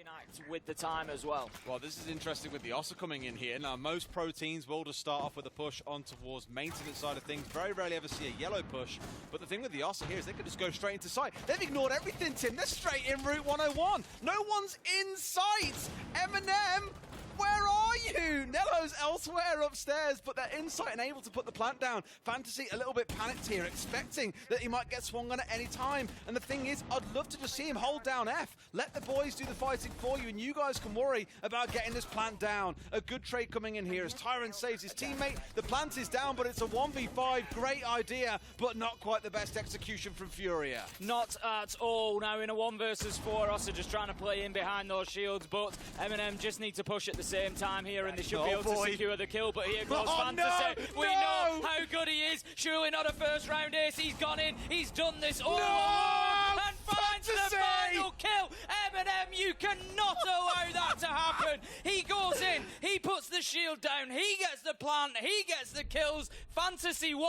act with the time as well. Well, this is interesting with the Ossa coming in here. Now, most pro teams will just start off with a push on towards maintenance side of things. Very rarely ever see a yellow push. But the thing with the Ossa here is they could just go straight into sight. They've ignored everything, Tim. They're straight in Route 101. No one's in sight. MNM, where are you? Nello's elsewhere upstairs, but they're in sight and able to put the plant down. Fantasy a little bit panicked here, expecting that he might get swung on at any time. And the thing is, I'd love to just see him hold down F. Let the boys do the fighting for you, and you guys can worry about getting this plant down. A good trade coming in here as Tyrant saves his teammate. The plant is down, but it's a 1v5. Great idea, but not quite the best execution from FURIA. Not at all. Now in a 1 versus 4, Ossa just trying to play in behind those shields, but MNM just need to push at the same time here, and they should be able to secure the kill. But here goes Fantasy. We know how good he is. Surely not a first round ace. He's gone in. He's done this all alone and finds the final kill. MNM, you cannot allow that to happen. He goes in. He puts the shield down. He gets the plant. He gets the kills. Fantasy 1,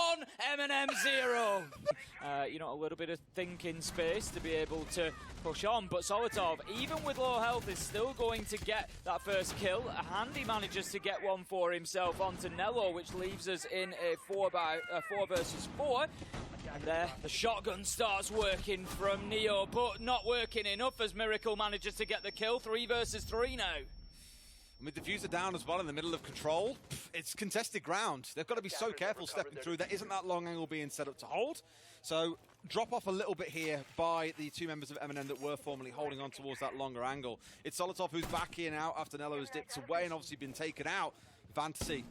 MNM 0. You know, a little bit of thinking space to be able to push on, but Solotov, even with low health, is still going to get that first kill. Handy manages to get one for himself onto Nello, which leaves us in a 4 versus 4. And there, the shotgun starts working from Neo, but not working enough as Miracle manages to get the kill. 3 versus 3 now. With the diffuser down as well in the middle of control, it's contested ground. They've got to be so careful stepping through. There isn't that long angle being set up to hold. So drop off a little bit here by the two members of MNM that were formerly holding on towards that longer angle. It's Solotov who's back in out after Nello has dipped away and obviously been taken out. Fantasy,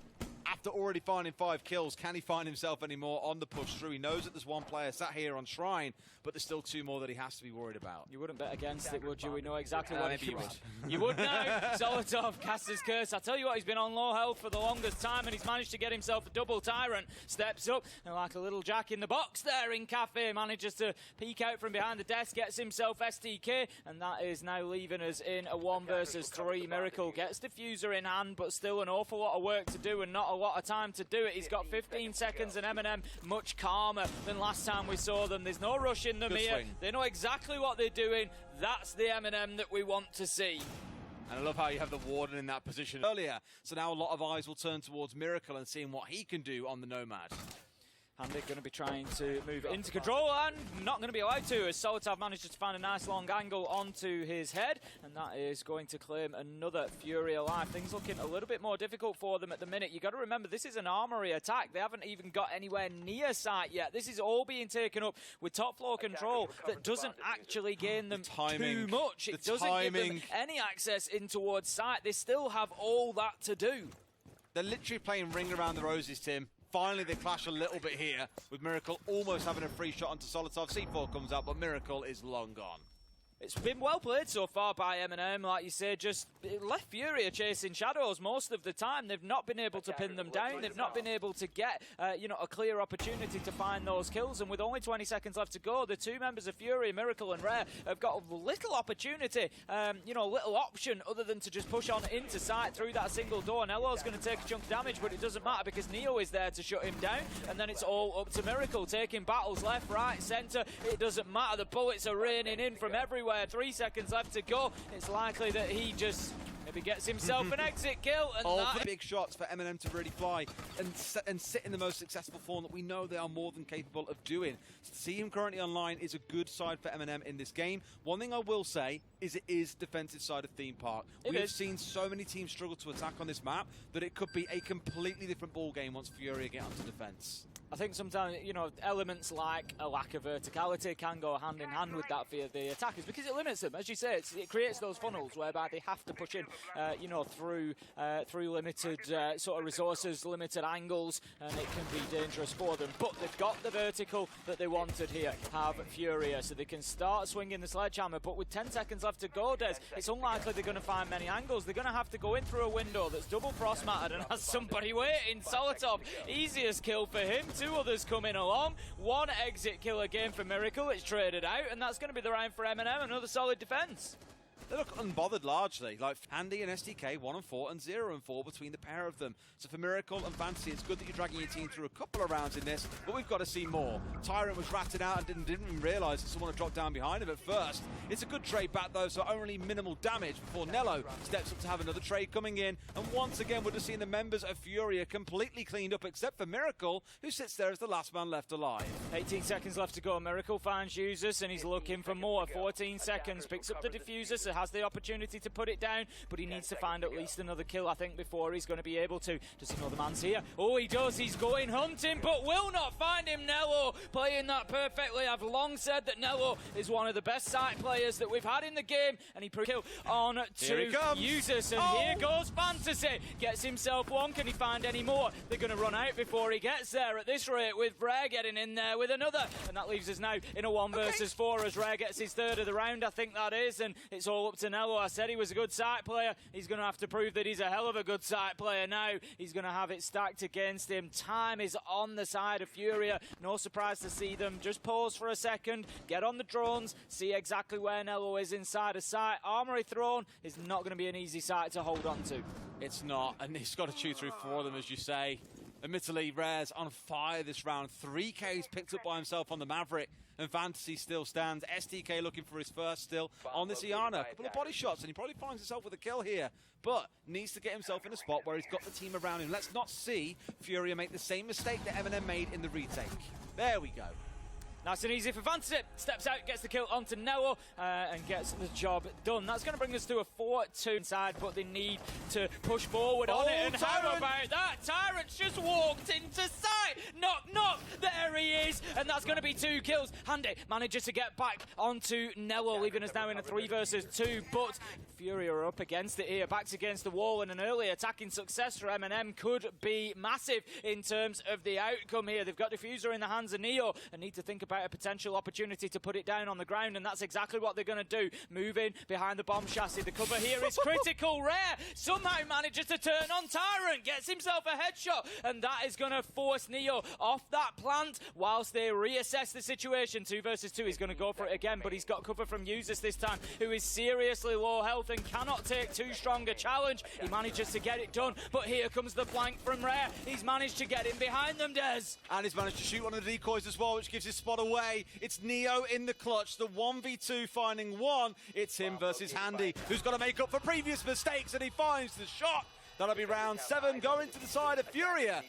after already finding 5 kills, can he find himself any more on the push through? He knows that there's one player sat here on Shrine, but there's still 2 more that he has to be worried about. You wouldn't bet against it, would you? We know exactly what maybe you would. You would now. Solotov casts his curse. I tell you what, he's been on low health for the longest time, and he's managed to get himself a double Tyrant. Steps up, and like a little jack in the box there in Cafe, manages to peek out from behind the desk, gets himself STK, and that is now leaving us in a 1 versus 3. Miracle gets diffuser in hand, but still an awful lot of work to do and not a lot of time to do it. He's got 15 seconds, and MNM much calmer than last time we saw them. There's no rush in them here. They know exactly what they're doing. That's the MNM that we want to see. And I love how you have the Warden in that position earlier. So now a lot of eyes will turn towards Miracle and seeing what he can do on the Nomad. Handy going to be trying to move into control and not going to be allowed to, as Solotov manages to find a nice long angle onto his head, and that is going to claim another FURIA alive. Things looking a little bit more difficult for them at the minute. You got to remember, this is an armory attack. They haven't even got anywhere near sight yet. This is all being taken up with top floor control that doesn't actually gain them too much. It doesn't give them any access in towards sight. They still have all that to do. They're literally playing ring around the roses, Tim. Finally, they clash a little bit here, with Miracle almost having a free shot onto Solotov. C4 comes out, but Miracle is long gone. It's been well played so far by MNM, like you say, just left FURIA chasing shadows most of the time. They've not been able to pin them down. They've not been able to get, you know, a clear opportunity to find those kills. And with only 20 seconds left to go, the 2 members of FURIA, Miracle and Rare, have got little opportunity, you know, little option other than to just push on into sight through that single door. Nello's going to take a chunk of damage, but it doesn't matter because Neo is there to shut him down. And then it's all up to Miracle, taking battles left, right, centre. It doesn't matter. The bullets are raining in from everywhere. 3 seconds left to go. It's likely that he just maybe gets himself an exit kill. And that big shots for MNM to really fly and sit in the most successful form that we know they are more than capable of doing. To see him currently online is a good side for MNM in this game. One thing I will say is it is defensive side of Theme Park. We've seen so many teams struggle to attack on this map that it could be a completely different ball game once FURIA get onto defense. I think sometimes, you know, elements like a lack of verticality can go hand in hand with that for the attackers because it limits them. As you say, it creates those funnels whereby they have to push in, you know, through limited sort of resources, limited angles, and it can be dangerous for them. But they've got the vertical that they wanted here, have FURIA, so they can start swinging the sledgehammer. But with 10 seconds left to go, Des, it's unlikely they're going to find many angles. They're going to have to go in through a window that's double frost-mattered and has somebody waiting. Solotov, easiest kill for him. 2 others coming along. 1 exit kill again for Miracle. It's traded out, and that's going to be the round for MNM. Another solid defense. they look unbothered largely. Like Handy and SDK 1 and 4 and 0 and 4 between the pair of them. So for Miracle and Fantasy, it's good that you're dragging your team through a couple of rounds in this, but we've got to see more. Tyrant was ratted out and didn't even realise that someone had dropped down behind him at first. It's a good trade back though, so only minimal damage before Nello steps up to have another trade coming in. And once again, we're just seeing the members of FURIA completely cleaned up, except for Miracle, who sits there as the last man left alive. 18 seconds left to go. Miracle finds users and he's looking for more. 14 seconds, picks up the diffuser, so has the opportunity to put it down, but he needs to find at least another kill, I think, before he's going to be able to. Does he know the man's here? Oh, he does. He's going hunting, but will not find him. Nello playing that perfectly. I've long said that Nello is one of the best site players that we've had in the game, and he kill on two users, and here goes Fantasy. Gets himself one. Can he find any more? They're going to run out before he gets there at this rate, with Rare getting in there with another, and that leaves us now in a 1 versus 4 as Rare gets his third of the round, I think that is, and it's all up to Nello. I said he was a good site player. He's going to have to prove that he's a hell of a good site player now. He's going to have it stacked against him. Time is on the side of FURIA. No surprise to see them just pause for a second, get on the drones, see exactly where Nello is inside a site. Armory Throne is not going to be an easy site to hold on to. It's not, and he's got to chew through 4 of them, as you say. Admittedly, Rare's on fire this round. 3 Ks picked up by himself on the Maverick, and Fantasy still stands. SDK looking for his first still on this Iana. A couple of body shots, and he probably finds himself with a kill here, but needs to get himself in a spot where he's got the team around him. Let's not see FURIA make the same mistake that MNM made in the retake. There we go. Nice and easy for Fantasy. Steps out, gets the kill onto Nello, and gets the job done. That's going to bring us to a 4-2 inside, but they need to push forward on it. And how about that? Tyrant's just walked into sight. Knock, knock. There he is. And that's going to be 2 kills. Handy manages to get back onto Nello, leaving us now in a 3 versus 2. But FURIA are up against it here, backs against the wall, and an early attacking success for MNM could be massive in terms of the outcome here. They've got Diffuser in the hands of Neo and need to think about a potential opportunity to put it down on the ground, and that's exactly what they're going to do. Move in behind the bomb chassis. The cover here is critical. Rare somehow manages to turn on Tyrant, gets himself a headshot, and that is going to force Neo off that plant whilst they reassess the situation. 2 versus 2, he's going to go for it again, but he's got cover from Users this time, who is seriously low health and cannot take too strong a challenge. He manages to get it done, but here comes the flank from Rare. He's managed to get in behind them, Des. And he's managed to shoot one of the decoys as well, which gives his spot away. It's Neo in the clutch, the 1v2 finding 1. It's him versus Handy, who's got to make up for previous mistakes, and he finds the shot. That'll be round 7, going to the side of FURIA.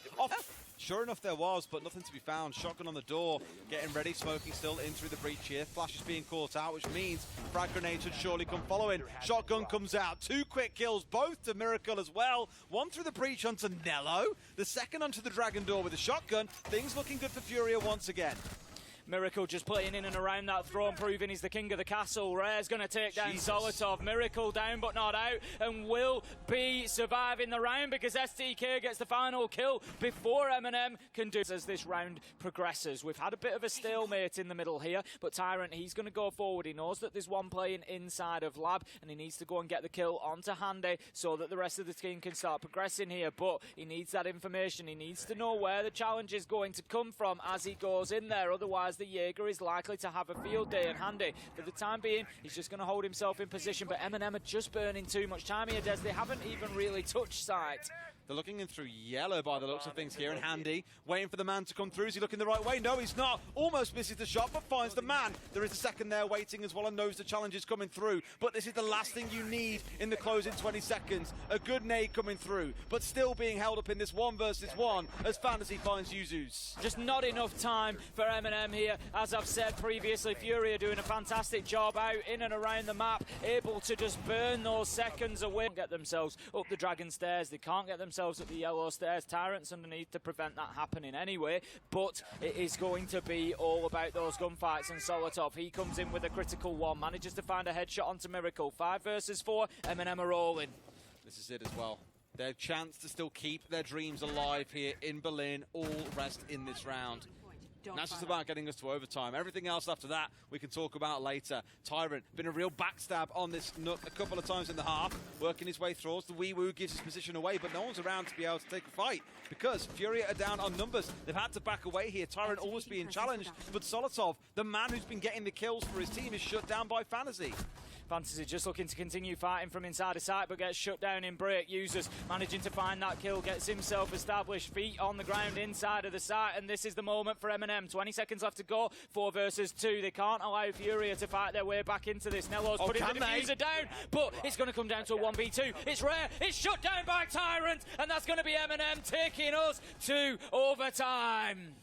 Sure enough, there was, but nothing to be found. Shotgun on the door, getting ready, smoking still in through the breach here. Flash is being caught out, which means frag grenade should surely come following. Shotgun comes out, 2 quick kills, both to Miracle as well. 1 through the breach onto Nello, the second onto the Dragon Door with a shotgun. Things looking good for FURIA once again. Miracle just playing in and around that throne, proving he's the king of the castle. Rare's going to take down Solotov. Miracle down but not out, and will be surviving the round because STK gets the final kill before MNM can do as this round progresses. We've had a bit of a stalemate in the middle here, but Tyrant, he's going to go forward. He knows that there's one playing inside of Lab, and he needs to go and get the kill onto Handy so that the rest of the team can start progressing here, but he needs that information. He needs to know where the challenge is going to come from as he goes in there. Otherwise, the Jaeger is likely to have a field day, and Handy, for the time being, he's just going to hold himself in position, but MNM are just burning too much time here, Des. They haven't even really touched site. They're looking in through yellow by the looks of things here, and Handy waiting for the man to come through. Is he looking the right way? No, he's not. Almost misses the shot, but finds the man. There is a second there waiting as well and knows the challenge is coming through. But this is the last thing you need in the closing 20 seconds. A good nade coming through, but still being held up in this 1 versus 1 as Fantasy finds Yuzus. Just not enough time for MNM here. As I've said previously, FURIA doing a fantastic job out in and around the map, able to just burn those seconds away. Get themselves up the dragon stairs. They can't get themselves up the yellow stairs. Tyrant's underneath to prevent that happening anyway, but it is going to be all about those gunfights, and Solotov, he comes in with a critical 1, manages to find a headshot onto Miracle. 5 versus 4, MNM are all in. This is it as well. Their chance to still keep their dreams alive here in Berlin, all rest in this round. And that's just about getting us to overtime. Everything else after that we can talk about later. Tyrant, been a real backstab on this Nook a couple of times in the half, working his way through. The wee woo gives his position away, but no one's around to be able to take a fight because FURIA are down on numbers. They've had to back away here. Tyrant almost being challenged, but Solotov, the man who's been getting the kills for his team, is shut down by Fantasy. Fantasy just looking to continue fighting from inside of sight, but gets shut down in break. Users managing to find that kill, gets himself established, feet on the ground inside of the site, and this is the moment for MNM. 20 seconds left to go, 4 versus 2. They can't allow FURIA to fight their way back into this. Nello's putting the diffuser down, but it's going to come down to a 1v2. It's rare, it's shut down by Tyrant, and that's going to be MNM taking us to overtime.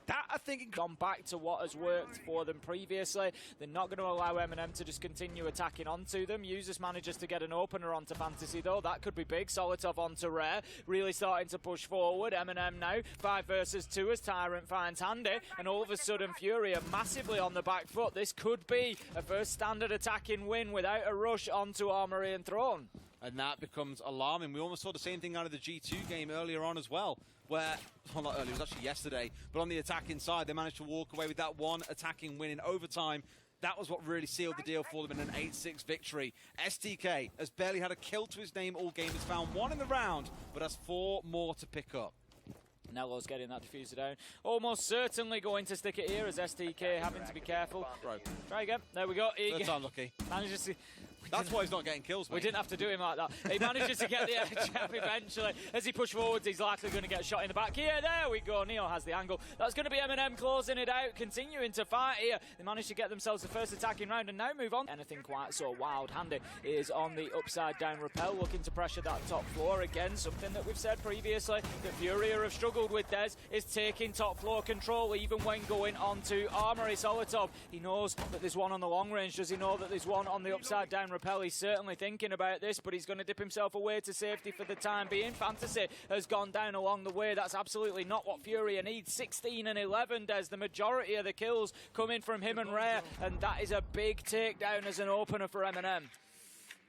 That, I think, gone back to what has worked for them previously. They're not going to allow MNM to just continue attacking onto them. Users manages to get an opener onto Fantasy, though. That could be big. Solitov onto Rare, really starting to push forward. MNM now, 5 versus 2 as Tyrant finds Handy, and all of a sudden FURIA massively on the back foot. This could be a first standard attacking win without a rush onto Armory and Throne. And that becomes alarming. We almost saw the same thing out of the G2 game earlier on as well, where, well, not earlier, it was actually yesterday, but on the attacking side, they managed to walk away with that one attacking win in overtime. That was what really sealed the deal for them in an 8-6 victory. STK has barely had a kill to his name all game. Has found 1 in the round, but has 4 more to pick up. Nello's getting that diffuser down. Almost certainly going to stick it here as STK having to be careful. Bro. Try again. There we go. Third time lucky. Manages to... That's why he's not getting kills, mate. We didn't have to do him like that. He manages to get the edge up eventually. As he pushes forwards, he's likely going to get shot in the back. Yeah, there we go. Neo has the angle. That's going to be MNM closing it out, continuing to fight here. They managed to get themselves the first attacking round and now move on. Anything quite so wild. Handy is on the upside down rappel, looking to pressure that top floor again. Something that we've said previously that FURIA have struggled with, Des, is taking top floor control even when going on to Armory. Solitov, he knows that there's one on the long range. Does he know that there's one on the upside down rappel? He's certainly thinking about this, but he's going to dip himself away to safety for the time being. Fantasy has gone down along the way. That's absolutely not what FURIA needs. 16 and 11, Des. The majority of the kills coming from him and Rare, and that is a big takedown as an opener for MNM.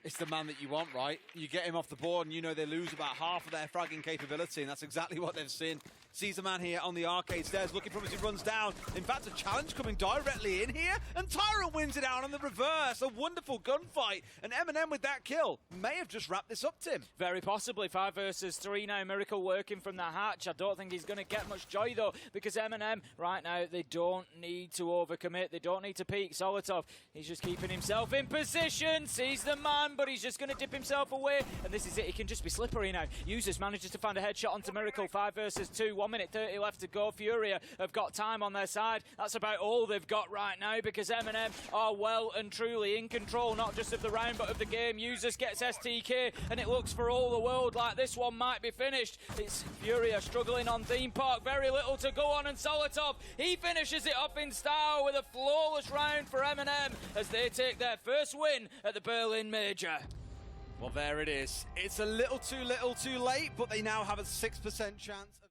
It's the man that you want, right? You get him off the board and you know they lose about half of their fragging capability, and that's exactly what they've seen. Sees the man here on the arcade stairs looking for him as he runs down. In fact, a challenge coming directly in here, and Tyrant wins it out on the reverse. A wonderful gunfight, and MNM with that kill may have just wrapped this up, Tim. Very possibly. 5 versus 3 now. Miracle working from the hatch. I don't think he's going to get much joy, though, because MNM, right now, they don't need to overcommit. They don't need to peek. Solitov, he's just keeping himself in position. Sees the man, but he's just going to dip himself away, and this is it. He can just be slippery now. Users manages to find a headshot onto Miracle. 5 versus 2. 1 minute 30 left to go. FURIA have got time on their side. That's about all they've got right now, because MNM are well and truly in control, not just of the round, but of the game. Users gets STK, and it looks for all the world like this one might be finished. It's FURIA struggling on Theme Park. Very little to go on, and Solitov, he finishes it off in style with a flawless round for MNM as they take their first win at the Berlin Major. Well, there it is. It's a little too late, but they now have a 6% chance.